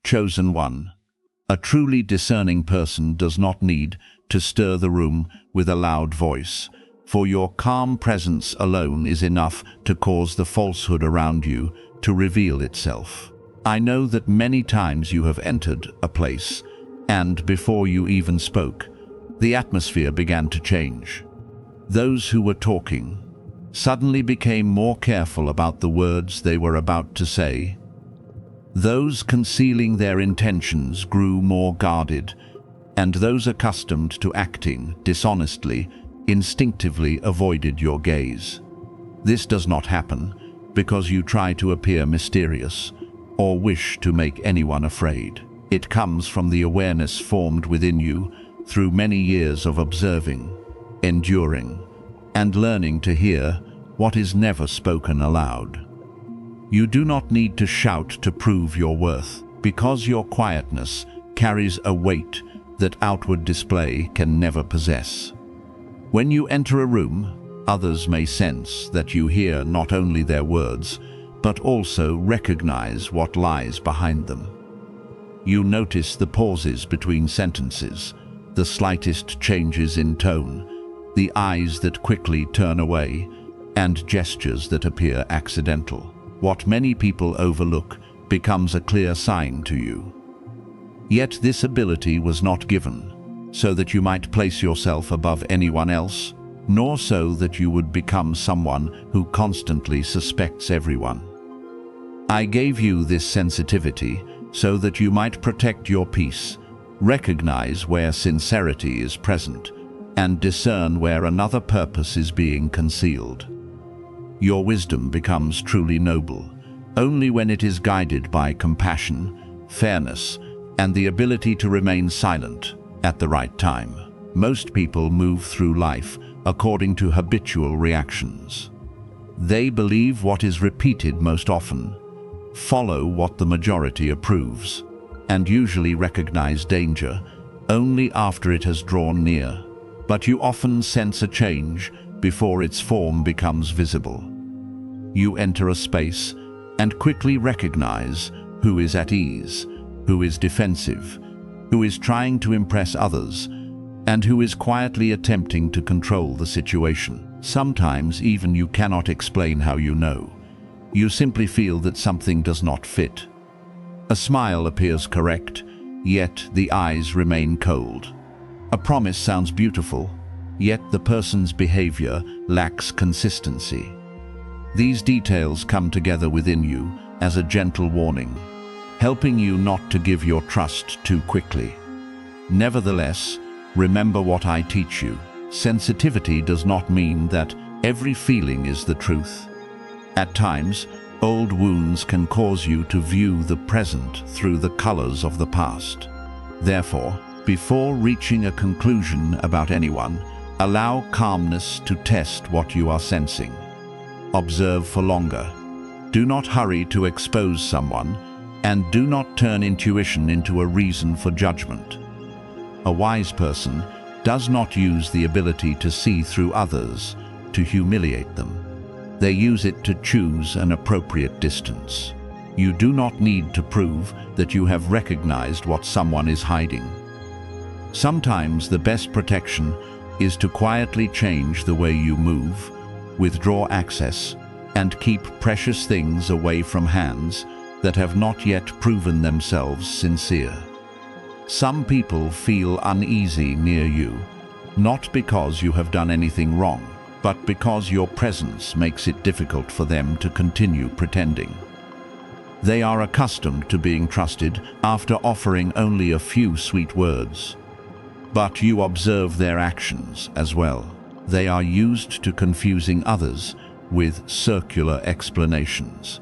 Chosen one. A truly discerning person does not need to stir the room with a loud voice, for your calm presence alone is enough to cause the falsehood around you to reveal itself. I know that many times you have entered a place, and before you even spoke, the atmosphere began to change. Those who were talking suddenly became more careful about the words they were about to say. Those concealing their intentions grew more guarded, and those accustomed to acting dishonestly instinctively avoided your gaze. This does not happen because you try to appear mysterious or wish to make anyone afraid. It comes from the awareness formed within you through many years of observing, enduring, and learning to hear what is never spoken aloud. You do not need to shout to prove your worth, because your quietness carries a weight that outward display can never possess. When you enter a room, others may sense that you hear not only their words, but also recognize what lies behind them. You notice the pauses between sentences, the slightest changes in tone, the eyes that quickly turn away, and gestures that appear accidental. What many people overlook becomes a clear sign to you. Yet this ability was not given so that you might place yourself above anyone else, nor so that you would become someone who constantly suspects everyone. I gave you this sensitivity so that you might protect your peace, recognize where sincerity is present, and discern where another purpose is being concealed. Your wisdom becomes truly noble only when it is guided by compassion, fairness, and the ability to remain silent at the right time. Most people move through life according to habitual reactions. They believe what is repeated most often, follow what the majority approves, and usually recognize danger only after it has drawn near. But you often sense a change before its form becomes visible. You enter a space and quickly recognize who is at ease, who is defensive, who is trying to impress others, and who is quietly attempting to control the situation. Sometimes even you cannot explain how you know. You simply feel that something does not fit. A smile appears correct, yet the eyes remain cold. A promise sounds beautiful, yet the person's behavior lacks consistency. These details come together within you as a gentle warning, helping you not to give your trust too quickly. Nevertheless, remember what I teach you. Sensitivity does not mean that every feeling is the truth. At times, old wounds can cause you to view the present through the colors of the past. Therefore, before reaching a conclusion about anyone, allow calmness to test what you are sensing. Observe for longer. Do not hurry to expose someone, and do not turn intuition into a reason for judgment. A wise person does not use the ability to see through others to humiliate them. They use it to choose an appropriate distance. You do not need to prove that you have recognized what someone is hiding. Sometimes the best protection is to quietly change the way you move, withdraw access, and keep precious things away from hands that have not yet proven themselves sincere. Some people feel uneasy near you, not because you have done anything wrong, but because your presence makes it difficult for them to continue pretending. They are accustomed to being trusted after offering only a few sweet words. But you observe their actions as well. They are used to confusing others with circular explanations.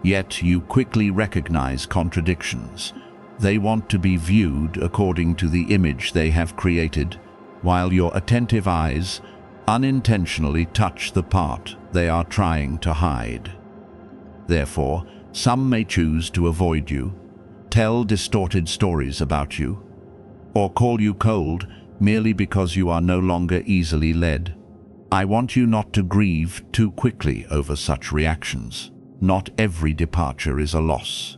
Yet you quickly recognize contradictions. They want to be viewed according to the image they have created, while your attentive eyes unintentionally touch the part they are trying to hide. Therefore, some may choose to avoid you, tell distorted stories about you, or call you cold merely because you are no longer easily led. I want you not to grieve too quickly over such reactions. Not every departure is a loss.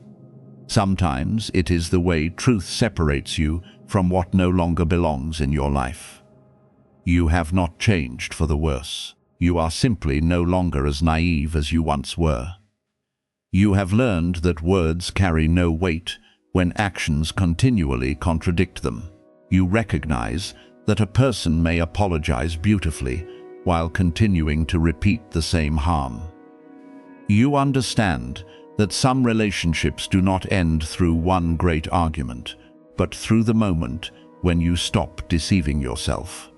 Sometimes it is the way truth separates you from what no longer belongs in your life. You have not changed for the worse. You are simply no longer as naive as you once were. You have learned that words carry no weight when actions continually contradict them. You recognize that a person may apologize beautifully while continuing to repeat the same harm. You understand that some relationships do not end through one great argument, but through the moment when you stop deceiving yourself.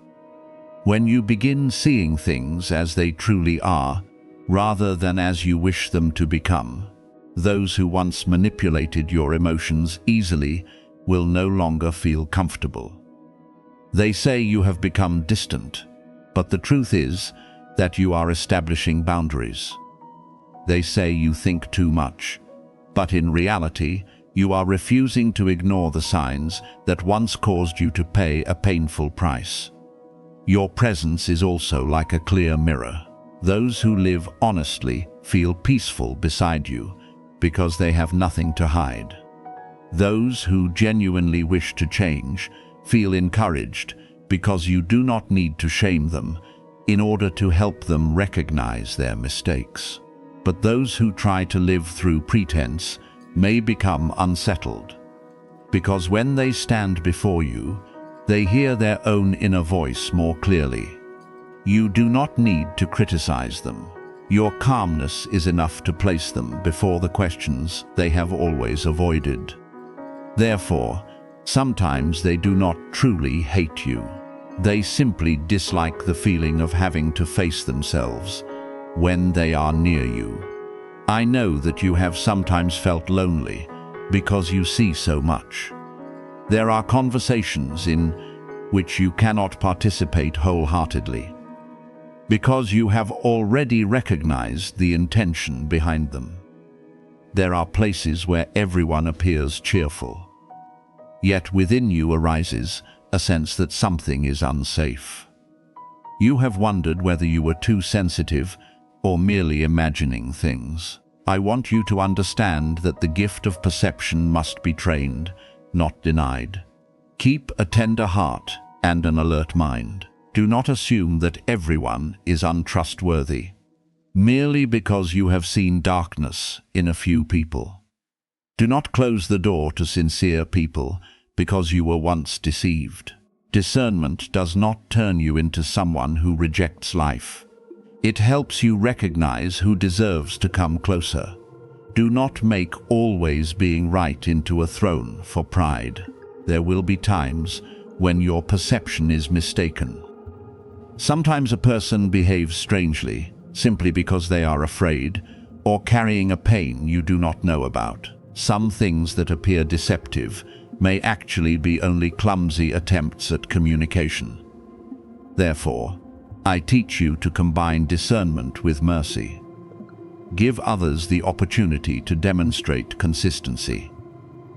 When you begin seeing things as they truly are, rather than as you wish them to become, those who once manipulated your emotions easily will no longer feel comfortable. They say you have become distant, but the truth is that you are establishing boundaries. They say you think too much, but in reality, you are refusing to ignore the signs that once caused you to pay a painful price. Your presence is also like a clear mirror. Those who live honestly feel peaceful beside you because they have nothing to hide. Those who genuinely wish to change feel encouraged because you do not need to shame them in order to help them recognize their mistakes. But those who try to live through pretense may become unsettled, because when they stand before you, they hear their own inner voice more clearly. You do not need to criticize them. Your calmness is enough to place them before the questions they have always avoided. Therefore, sometimes they do not truly hate you. They simply dislike the feeling of having to face themselves when they are near you. I know that you have sometimes felt lonely because you see so much. There are conversations in which you cannot participate wholeheartedly because you have already recognized the intention behind them. There are places where everyone appears cheerful, yet within you arises a sense that something is unsafe. You have wondered whether you were too sensitive or merely imagining things. I want you to understand that the gift of perception must be trained, not denied. Keep a tender heart and an alert mind. Do not assume that everyone is untrustworthy, merely because you have seen darkness in a few people. Do not close the door to sincere people because you were once deceived. Discernment does not turn you into someone who rejects life. It helps you recognize who deserves to come closer. Do not make always being right into a throne for pride. There will be times when your perception is mistaken. Sometimes a person behaves strangely simply because they are afraid or carrying a pain you do not know about. Some things that appear deceptive may actually be only clumsy attempts at communication. Therefore, I teach you to combine discernment with mercy. Give others the opportunity to demonstrate consistency,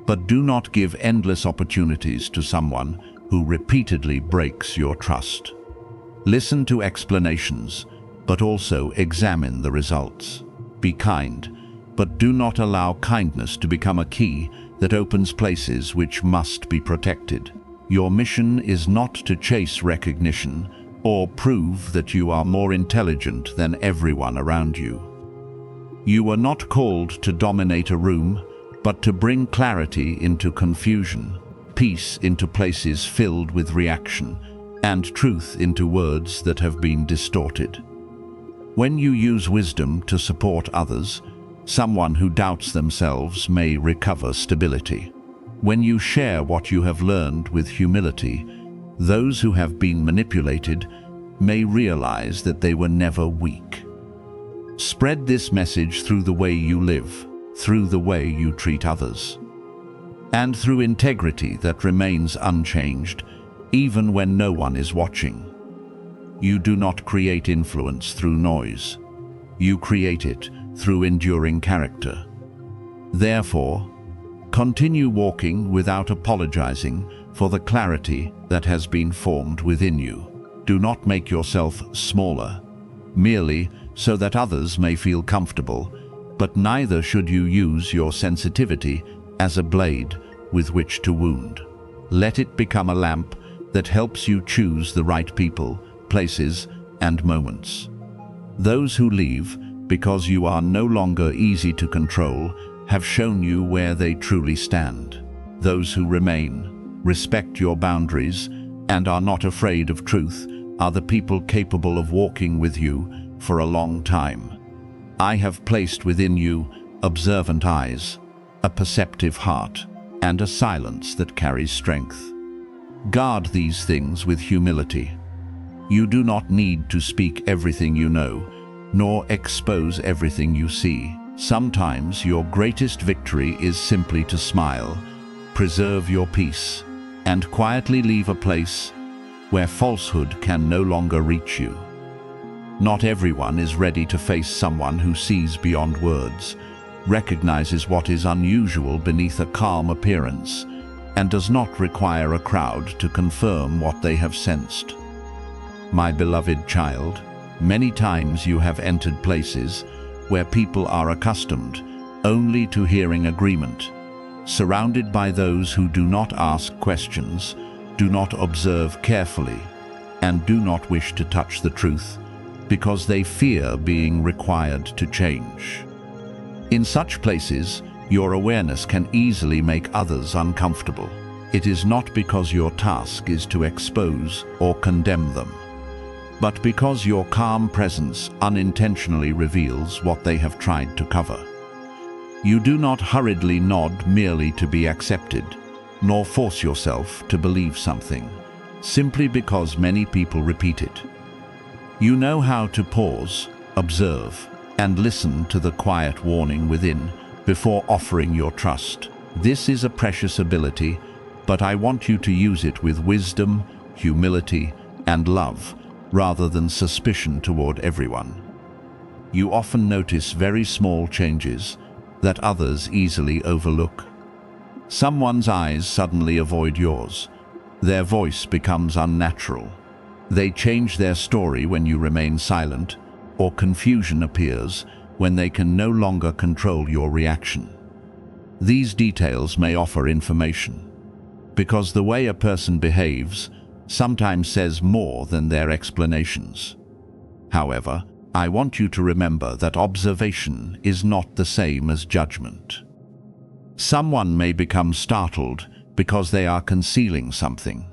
but do not give endless opportunities to someone who repeatedly breaks your trust. Listen to explanations, but also examine the results. Be kind, but do not allow kindness to become a key that opens places which must be protected. Your mission is not to chase recognition or prove that you are more intelligent than everyone around you. You were not called to dominate a room, but to bring clarity into confusion, peace into places filled with reaction, and truth into words that have been distorted. When you use wisdom to support others, someone who doubts themselves may recover stability. When you share what you have learned with humility, those who have been manipulated may realize that they were never weak. Spread this message through the way you live, through the way you treat others, and through integrity that remains unchanged, even when no one is watching. You do not create influence through noise. You create it through enduring character. Therefore, continue walking without apologizing for the clarity that has been formed within you. Do not make yourself smaller, merely so that others may feel comfortable, but neither should you use your sensitivity as a blade with which to wound. Let it become a lamp that helps you choose the right people, places, and moments. Those who leave, because you are no longer easy to control, have shown you where they truly stand. Those who remain, respect your boundaries, and are not afraid of truth, are the people capable of walking with you for a long time. I have placed within you observant eyes, a perceptive heart, and a silence that carries strength. Guard these things with humility. You do not need to speak everything you know, nor expose everything you see. Sometimes your greatest victory is simply to smile, preserve your peace, and quietly leave a place where falsehood can no longer reach you. Not everyone is ready to face someone who sees beyond words, recognizes what is unusual beneath a calm appearance, and does not require a crowd to confirm what they have sensed. My beloved child, many times you have entered places where people are accustomed only to hearing agreement, surrounded by those who do not ask questions, do not observe carefully, and do not wish to touch the truth because they fear being required to change. In such places, your awareness can easily make others uncomfortable. It is not because your task is to expose or condemn them, but because your calm presence unintentionally reveals what they have tried to cover. You do not hurriedly nod merely to be accepted, nor force yourself to believe something, simply because many people repeat it. You know how to pause, observe, and listen to the quiet warning within before offering your trust. This is a precious ability, but I want you to use it with wisdom, humility, and love, rather than suspicion toward everyone. You often notice very small changes that others easily overlook. Someone's eyes suddenly avoid yours. Their voice becomes unnatural. They change their story when you remain silent, or confusion appears when they can no longer control your reaction. These details may offer information, because the way a person behaves sometimes says more than their explanations. However, I want you to remember that observation is not the same as judgment. Someone may become startled because they are concealing something,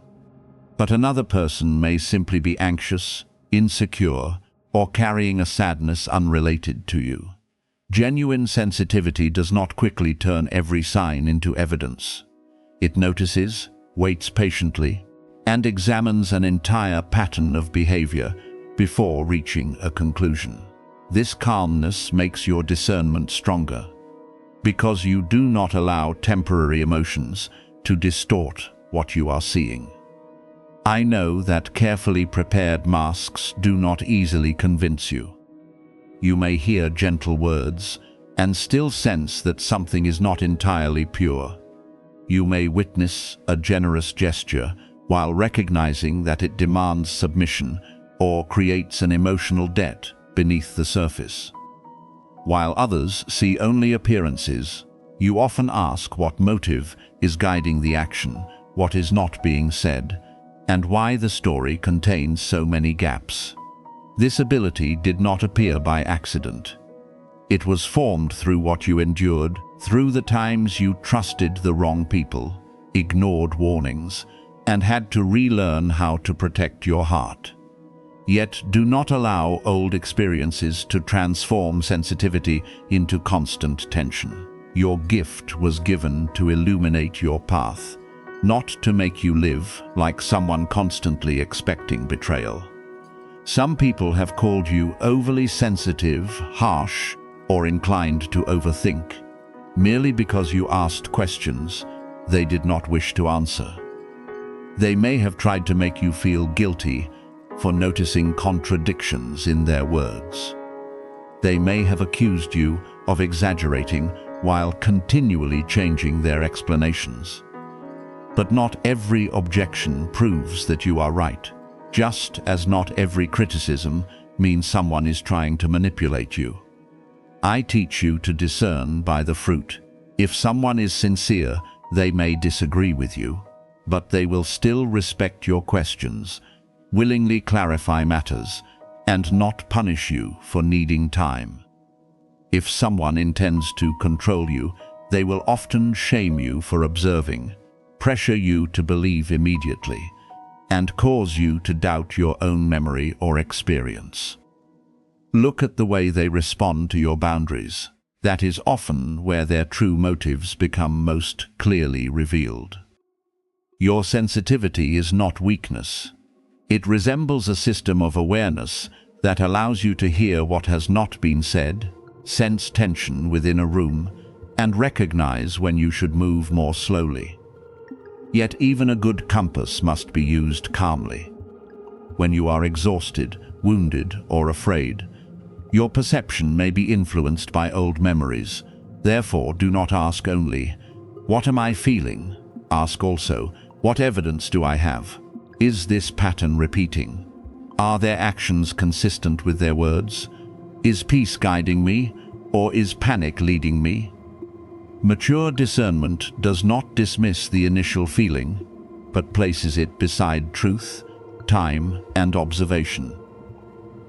but another person may simply be anxious, insecure, or carrying a sadness unrelated to you. Genuine sensitivity does not quickly turn every sign into evidence. It notices, waits patiently, and examines an entire pattern of behavior before reaching a conclusion. This calmness makes your discernment stronger, because you do not allow temporary emotions to distort what you are seeing. I know that carefully prepared masks do not easily convince you. You may hear gentle words and still sense that something is not entirely pure. You may witness a generous gesture while recognizing that it demands submission or creates an emotional debt beneath the surface. While others see only appearances, you often ask what motive is guiding the action, what is not being said, and why the story contains so many gaps. This ability did not appear by accident. It was formed through what you endured, through the times you trusted the wrong people, ignored warnings, and had to relearn how to protect your heart. Yet do not allow old experiences to transform sensitivity into constant tension. Your gift was given to illuminate your path, not to make you live like someone constantly expecting betrayal. Some people have called you overly sensitive, harsh, or inclined to overthink, merely because you asked questions they did not wish to answer. They may have tried to make you feel guilty for noticing contradictions in their words. They may have accused you of exaggerating while continually changing their explanations. But not every objection proves that you are right, just as not every criticism means someone is trying to manipulate you. I teach you to discern by the fruit, If someone is sincere, they may disagree with you, but they will still respect your questions, willingly clarify matters, and not punish you for needing time. If someone intends to control you, they will often shame you for observing, pressure you to believe immediately, and cause you to doubt your own memory or experience. Look at the way they respond to your boundaries. That is often where their true motives become most clearly revealed. Your sensitivity is not weakness. It resembles a system of awareness that allows you to hear what has not been said, sense tension within a room, and recognize when you should move more slowly. Yet even a good compass must be used calmly. When you are exhausted, wounded, or afraid, your perception may be influenced by old memories. Therefore, do not ask only, "What am I feeling?" Ask also, "What evidence do I have? Is this pattern repeating? Are their actions consistent with their words? Is peace guiding me, or is panic leading me?" Mature discernment does not dismiss the initial feeling, but places it beside truth, time, and observation.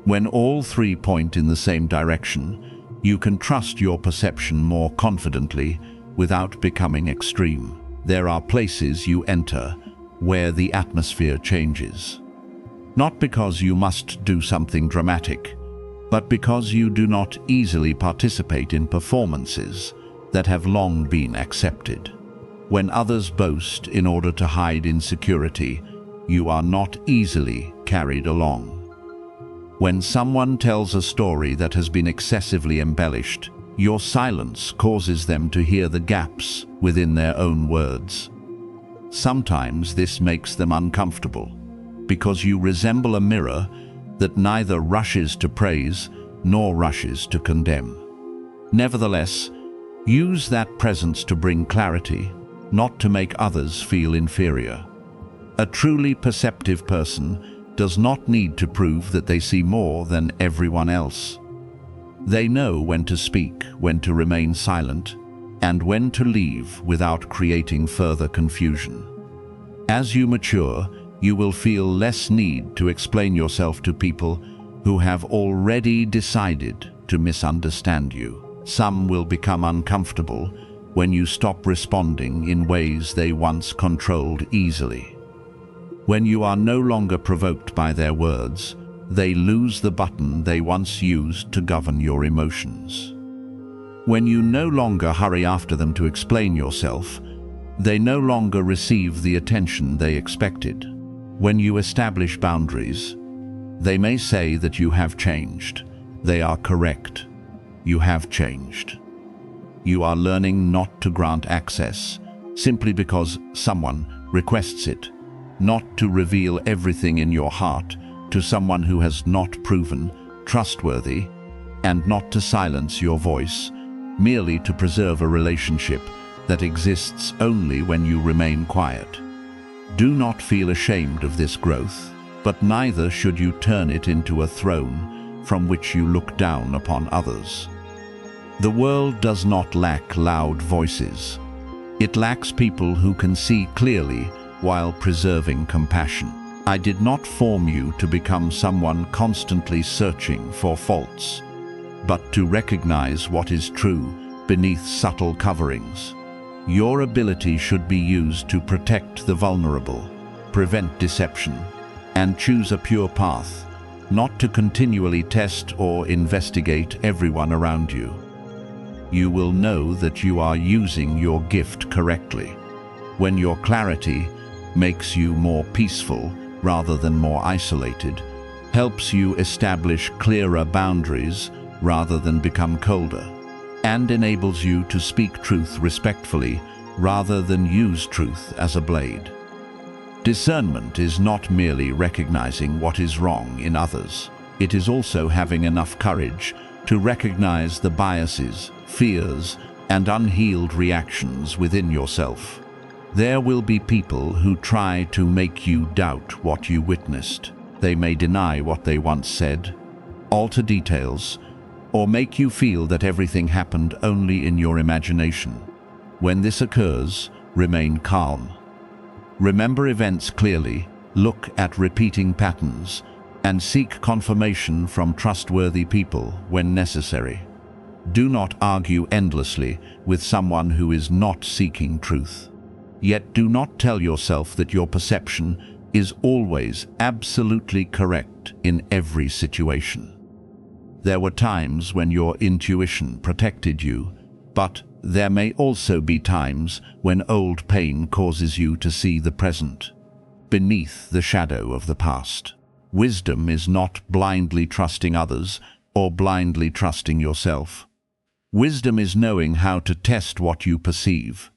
When all three point in the same direction, you can trust your perception more confidently without becoming extreme. There are places you enter where the atmosphere changes. Not because you must do something dramatic, but because you do not easily participate in performances that have long been accepted. When others boast in order to hide insecurity, you are not easily carried along. When someone tells a story that has been excessively embellished, your silence causes them to hear the gaps within their own words. Sometimes this makes them uncomfortable, because you resemble a mirror that neither rushes to praise nor rushes to condemn. Nevertheless, use that presence to bring clarity, not to make others feel inferior. A truly perceptive person does not need to prove that they see more than everyone else. They know when to speak, when to remain silent, and when to leave without creating further confusion. As you mature, you will feel less need to explain yourself to people who have already decided to misunderstand you. Some will become uncomfortable when you stop responding in ways they once controlled easily. When you are no longer provoked by their words, they lose the button they once used to govern your emotions. When you no longer hurry after them to explain yourself, they no longer receive the attention they expected. When you establish boundaries, they may say that you have changed. They are correct. You have changed. You are learning not to grant access simply because someone requests it, not to reveal everything in your heart to someone who has not proven trustworthy, and not to silence your voice merely to preserve a relationship that exists only when you remain quiet. Do not feel ashamed of this growth, but neither should you turn it into a throne from which you look down upon others. The world does not lack loud voices. It lacks people who can see clearly while preserving compassion. I did not form you to become someone constantly searching for faults, but to recognize what is true beneath subtle coverings. Your ability should be used to protect the vulnerable, prevent deception, and choose a pure path, not to continually test or investigate everyone around you. You will know that you are using your gift correctly when your clarity makes you more peaceful rather than more isolated, helps you establish clearer boundaries rather than become colder, and enables you to speak truth respectfully rather than use truth as a blade. Discernment is not merely recognizing what is wrong in others. It is also having enough courage to recognize the biases, fears, and unhealed reactions within yourself. There will be people who try to make you doubt what you witnessed. They may deny what they once said, alter details, or make you feel that everything happened only in your imagination. When this occurs, remain calm. Remember events clearly, look at repeating patterns, and seek confirmation from trustworthy people when necessary. Do not argue endlessly with someone who is not seeking truth. Yet do not tell yourself that your perception is always absolutely correct in every situation. There were times when your intuition protected you, but there may also be times when old pain causes you to see the present, beneath the shadow of the past. Wisdom is not blindly trusting others or blindly trusting yourself. Wisdom is knowing how to test what you perceive.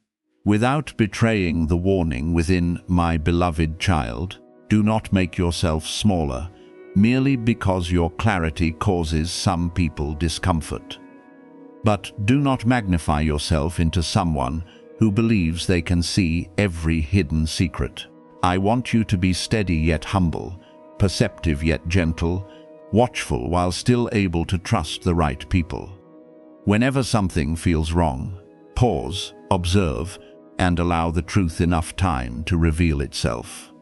Without betraying the warning within my beloved child, do not make yourself smaller, merely because your clarity causes some people discomfort. But do not magnify yourself into someone who believes they can see every hidden secret. I want you to be steady yet humble, perceptive yet gentle, watchful while still able to trust the right people. Whenever something feels wrong, pause, observe, and allow the truth enough time to reveal itself.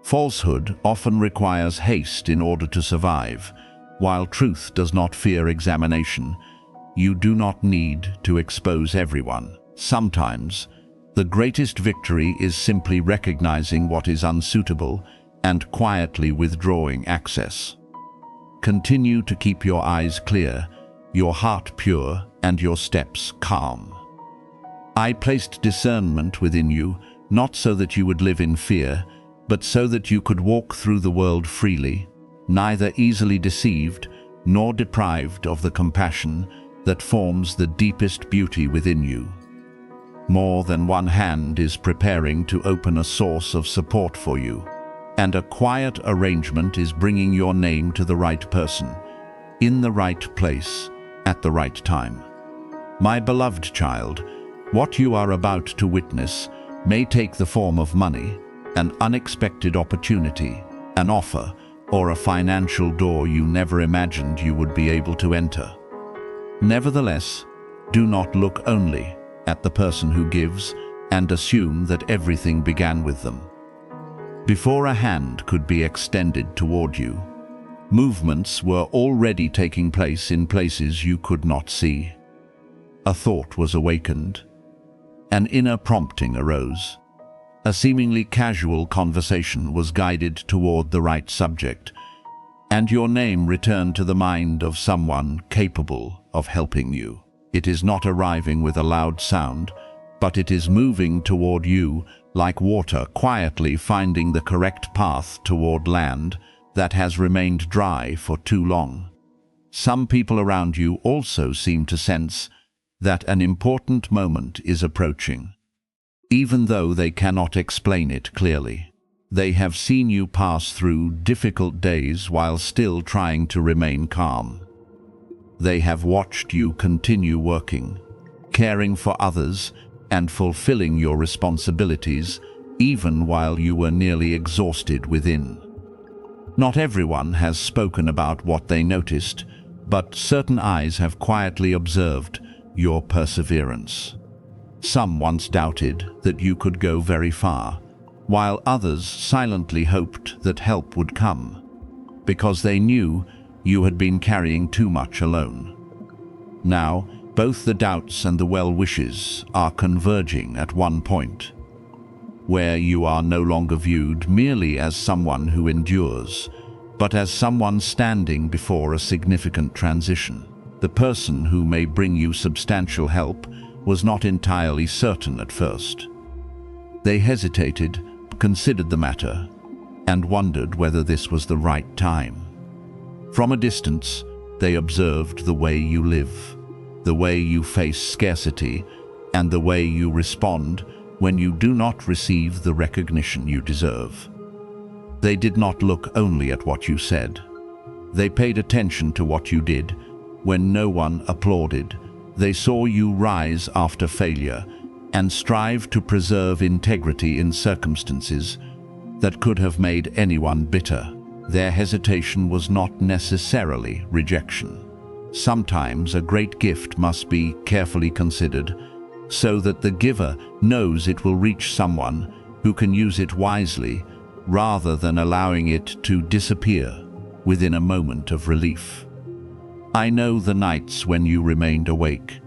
Falsehood often requires haste in order to survive, while truth does not fear examination. You do not need to expose everyone. Sometimes, the greatest victory is simply recognizing what is unsuitable and quietly withdrawing access. Continue to keep your eyes clear, your heart pure, and your steps calm. I placed discernment within you, not so that you would live in fear, but so that you could walk through the world freely, neither easily deceived nor deprived of the compassion that forms the deepest beauty within you. More than one hand is preparing to open a source of support for you, and a quiet arrangement is bringing your name to the right person, in the right place, at the right time. My beloved child, what you are about to witness may take the form of money, an unexpected opportunity, an offer, or a financial door you never imagined you would be able to enter. Nevertheless, do not look only at the person who gives and assume that everything began with them. Before a hand could be extended toward you, movements were already taking place in places you could not see. A thought was awakened. An inner prompting arose. A seemingly casual conversation was guided toward the right subject, and your name returned to the mind of someone capable of helping you. It is not arriving with a loud sound, but it is moving toward you like water quietly finding the correct path toward land that has remained dry for too long. Some people around you also seem to sense that an important moment is approaching. Even though they cannot explain it clearly, they have seen you pass through difficult days while still trying to remain calm. They have watched you continue working, caring for others, and fulfilling your responsibilities, even while you were nearly exhausted within. Not everyone has spoken about what they noticed, but certain eyes have quietly observed your perseverance. Some once doubted that you could go very far, while others silently hoped that help would come, because they knew you had been carrying too much alone. Now, both the doubts and the well-wishes are converging at one point, where you are no longer viewed merely as someone who endures, but as someone standing before a significant transition. The person who may bring you substantial help was not entirely certain at first. They hesitated, considered the matter, and wondered whether this was the right time. From a distance, they observed the way you live, the way you face scarcity, and the way you respond when you do not receive the recognition you deserve. They did not look only at what you said. They paid attention to what you did. When no one applauded, they saw you rise after failure and strive to preserve integrity in circumstances that could have made anyone bitter. Their hesitation was not necessarily rejection. Sometimes a great gift must be carefully considered, so that the giver knows it will reach someone who can use it wisely rather than allowing it to disappear within a moment of relief. I know the nights when you remained awake,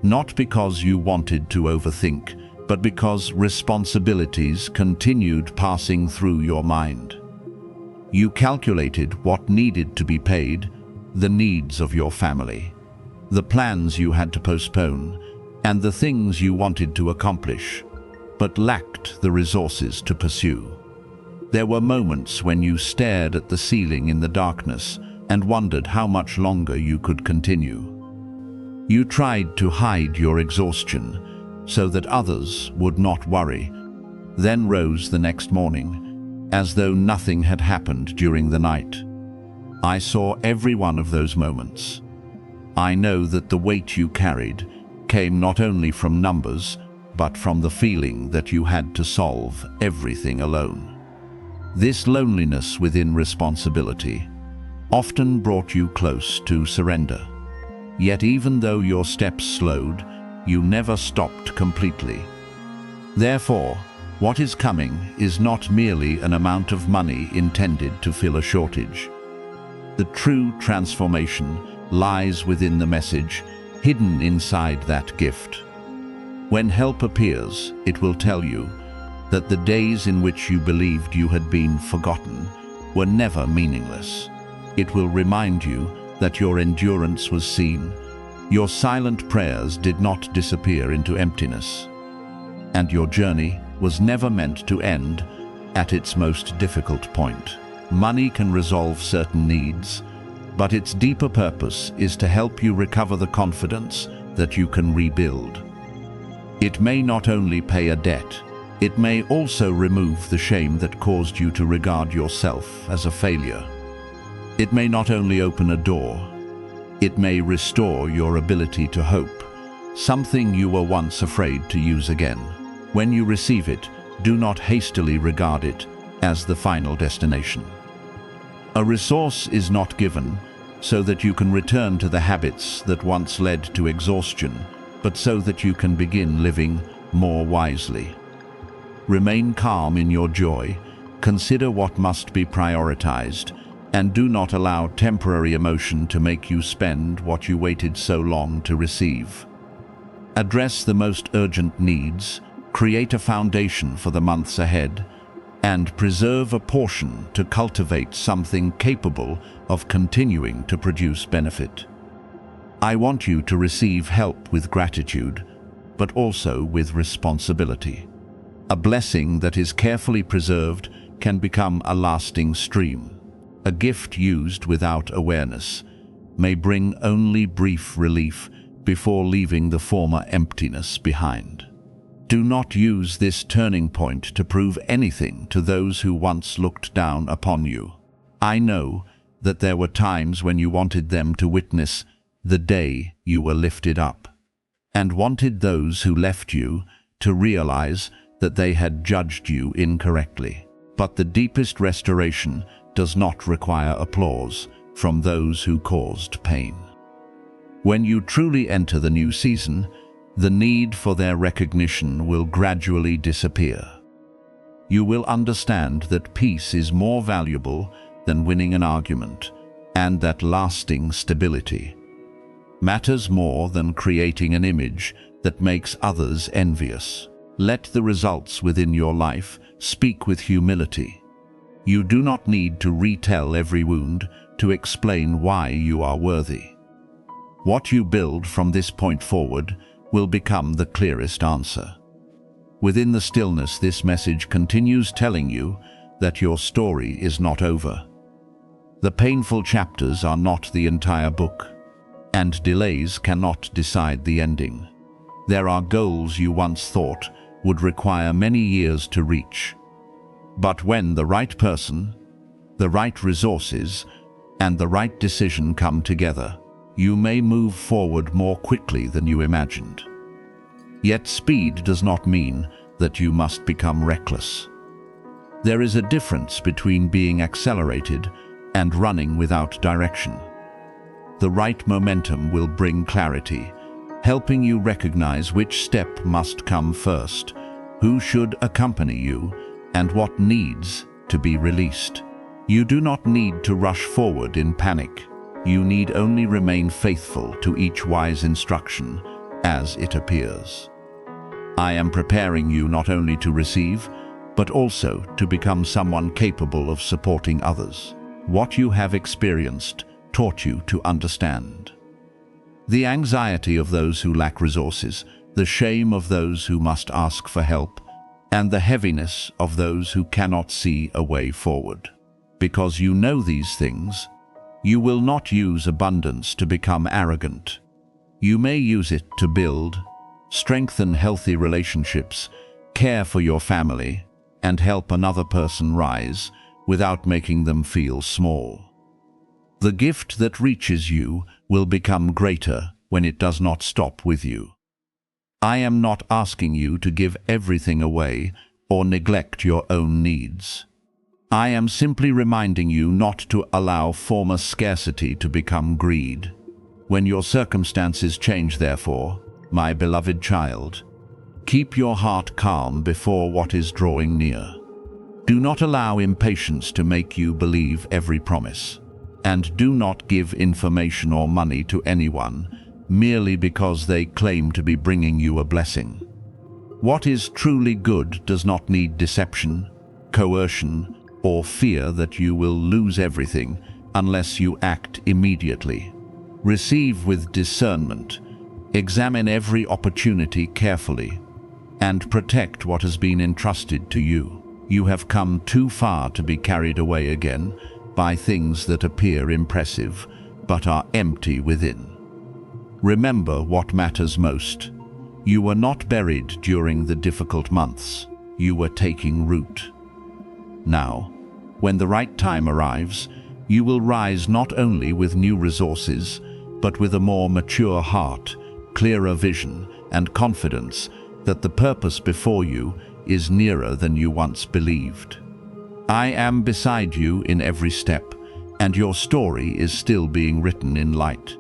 not because you wanted to overthink, but because responsibilities continued passing through your mind. You calculated what needed to be paid, the needs of your family, the plans you had to postpone, and the things you wanted to accomplish, but lacked the resources to pursue. There were moments when you stared at the ceiling in the darkness and wondered how much longer you could continue. You tried to hide your exhaustion so that others would not worry, then rose the next morning, as though nothing had happened during the night. I saw every one of those moments. I know that the weight you carried came not only from numbers, but from the feeling that you had to solve everything alone. This loneliness within responsibility often brought you close to surrender. Yet even though your steps slowed, you never stopped completely. Therefore, what is coming is not merely an amount of money intended to fill a shortage. The true transformation lies within the message, hidden inside that gift. When help appears, it will tell you that the days in which you believed you had been forgotten were never meaningless. It will remind you that your endurance was seen, your silent prayers did not disappear into emptiness, and your journey was never meant to end at its most difficult point. Money can resolve certain needs, but its deeper purpose is to help you recover the confidence that you can rebuild. It may not only pay a debt, it may also remove the shame that caused you to regard yourself as a failure. It may not only open a door, it may restore your ability to hope, something you were once afraid to use again. When you receive it, do not hastily regard it as the final destination. A resource is not given so that you can return to the habits that once led to exhaustion, but so that you can begin living more wisely. Remain calm in your joy, consider what must be prioritized, and do not allow temporary emotion to make you spend what you waited so long to receive. Address the most urgent needs, create a foundation for the months ahead, and preserve a portion to cultivate something capable of continuing to produce benefit. I want you to receive help with gratitude, but also with responsibility. A blessing that is carefully preserved can become a lasting stream. A gift used without awareness may bring only brief relief before leaving the former emptiness behind. Do not use this turning point to prove anything to those who once looked down upon you. I know that there were times when you wanted them to witness the day you were lifted up, and wanted those who left you to realize that they had judged you incorrectly. But the deepest restoration does not require applause from those who caused pain. When you truly enter the new season, the need for their recognition will gradually disappear. You will understand that peace is more valuable than winning an argument, and that lasting stability matters more than creating an image that makes others envious. Let the results within your life speak with humility. You do not need to retell every wound to explain why you are worthy. What you build from this point forward will become the clearest answer. Within the stillness, this message continues telling you that your story is not over. The painful chapters are not the entire book, and delays cannot decide the ending. There are goals you once thought would require many years to reach. But when the right person, the right resources, and the right decision come together, you may move forward more quickly than you imagined. Yet speed does not mean that you must become reckless. There is a difference between being accelerated and running without direction. The right momentum will bring clarity, helping you recognize which step must come first, who should accompany you, and what needs to be released. You do not need to rush forward in panic. You need only remain faithful to each wise instruction as it appears. I am preparing you not only to receive, but also to become someone capable of supporting others. What you have experienced taught you to understand the anxiety of those who lack resources, the shame of those who must ask for help, and the heaviness of those who cannot see a way forward. Because you know these things, you will not use abundance to become arrogant. You may use it to build, strengthen healthy relationships, care for your family, and help another person rise without making them feel small. The gift that reaches you will become greater when it does not stop with you. I am not asking you to give everything away or neglect your own needs. I am simply reminding you not to allow former scarcity to become greed. When your circumstances change, therefore, my beloved child, keep your heart calm before what is drawing near. Do not allow impatience to make you believe every promise, and do not give information or money to anyone merely because they claim to be bringing you a blessing. What is truly good does not need deception, coercion, or fear that you will lose everything unless you act immediately. Receive with discernment, examine every opportunity carefully, and protect what has been entrusted to you. You have come too far to be carried away again by things that appear impressive but are empty within. Remember what matters most. You were not buried during the difficult months. You were taking root. Now, when the right time arrives, you will rise not only with new resources, but with a more mature heart, clearer vision, and confidence that the purpose before you is nearer than you once believed. I am beside you in every step, and your story is still being written in light.